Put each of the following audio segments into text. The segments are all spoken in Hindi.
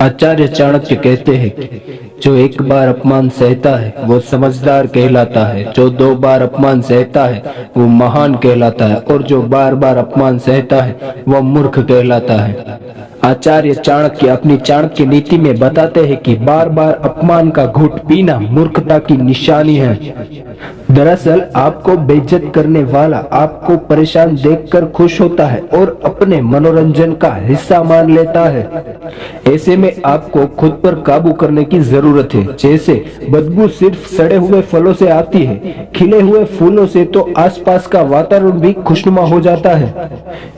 आचार्य चाणक्य कहते हैं कि जो एक बार अपमान सहता है वो समझदार कहलाता है, जो दो बार अपमान सहता है वो महान कहलाता है और जो बार बार अपमान सहता है वह मूर्ख कहलाता है। आचार्य चाणक्य अपनी चाणक्य नीति में बताते हैं कि बार बार अपमान का घूंट पीना मूर्खता की निशानी है। दरअसल आपको बेइज्जत करने वाला आपको परेशान देखकर खुश होता है और अपने मनोरंजन का हिस्सा मान लेता है। ऐसे में आपको खुद पर काबू करने की जरूरत है। जैसे बदबू सिर्फ सड़े हुए फलों से आती है, खिले हुए फूलों से तो आसपास का वातावरण भी खुशनुमा हो जाता है।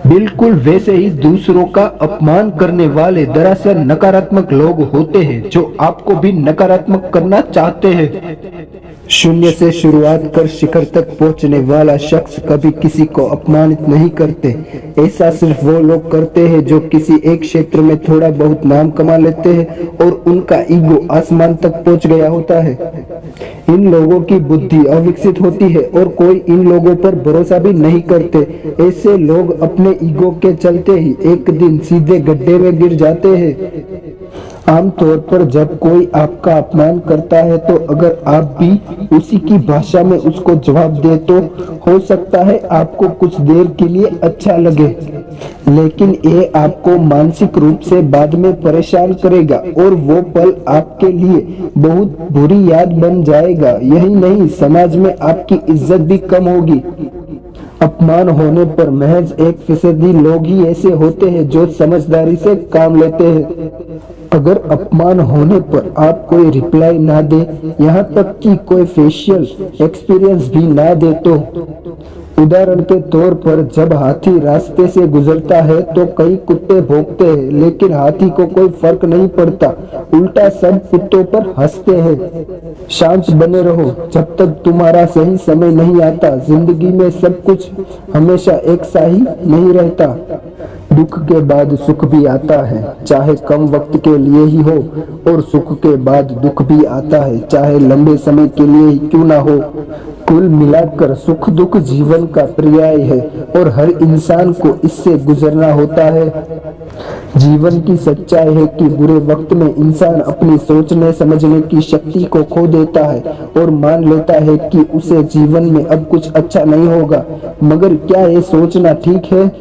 बिल्कुल वैसे ही दूसरों का अपमान करने वाले दरअसल नकारात्मक लोग होते हैं जो आपको भी नकारात्मक करना चाहते हैं। शून्य से शुरुआत कर शिखर तक पहुंचने वाला शख्स कभी किसी को अपमानित नहीं करते। ऐसा सिर्फ वो लोग करते हैं जो किसी एक क्षेत्र में थोड़ा बहुत नाम कमा लेते हैं और उनका ईगो आसमान तक पहुंच गया होता है। इन लोगों की बुद्धि अविकसित होती है और कोई इन लोगों पर भरोसा भी नहीं करते। ऐसे लोग अपने ईगो के चलते ही एक दिन सीधे गड्ढे में गिर जाते हैं। आमतौर पर जब कोई आपका अपमान करता है तो अगर आप भी उसी की भाषा में उसको जवाब दे तो हो सकता है आपको कुछ देर के लिए अच्छा लगे, लेकिन ये आपको मानसिक रूप से बाद में परेशान करेगा और वो पल आपके लिए बहुत बुरी याद बन जाएगा। यही नहीं, समाज में आपकी इज्जत भी कम होगी। अपमान होने पर महज 1% लोग ही ऐसे होते हैं जो समझदारी से काम लेते हैं। अगर अपमान होने पर आप कोई रिप्लाई ना दे, यहाँ तक कि कोई फेशियल एक्सपीरियंस भी ना दे तो उदाहरण के तौर पर जब हाथी रास्ते से गुजरता है तो कई कुत्ते भौंकते हैं, लेकिन हाथी को कोई फर्क नहीं पड़ता, उल्टा सब कुत्तों पर हंसते हैं। शांत बने रहो जब तक तुम्हारा सही समय नहीं आता। जिंदगी में सब कुछ हमेशा एक सा ही नहीं रहता। दुख के बाद सुख भी आता है, चाहे कम वक्त के लिए ही हो, और सुख के बाद दुख भी आता है, चाहे लंबे समय के लिए ही क्यों ना हो। कुल मिलाकर सुख दुख जीवन का पर्याय है और हर इंसान को इससे गुजरना होता है। जीवन की सच्चाई है कि बुरे वक्त में इंसान अपनी सोचने समझने की शक्ति को खो देता है और मान लेता है कि उसे जीवन में अब कुछ अच्छा नहीं होगा। मगर क्या ये सोचना ठीक है?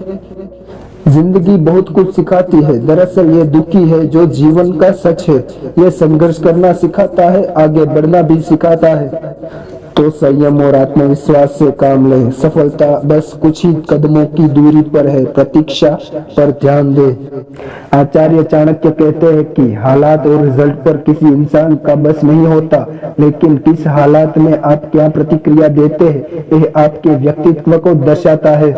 जिंदगी बहुत कुछ सिखाती है। दरअसल ये दुखी है जो जीवन का सच है। यह संघर्ष करना सिखाता है, आगे बढ़ना भी सिखाता है। तो संयम और आत्मविश्वास से काम ले। सफलता बस कुछ ही कदमों की दूरी पर है, प्रतीक्षा पर ध्यान दे। आचार्य चाणक्य कहते हैं कि हालात और रिजल्ट पर किसी इंसान का बस नहीं होता, लेकिन किस हालात में आप क्या प्रतिक्रिया देते हैं यह आपके व्यक्तित्व को दर्शाता है।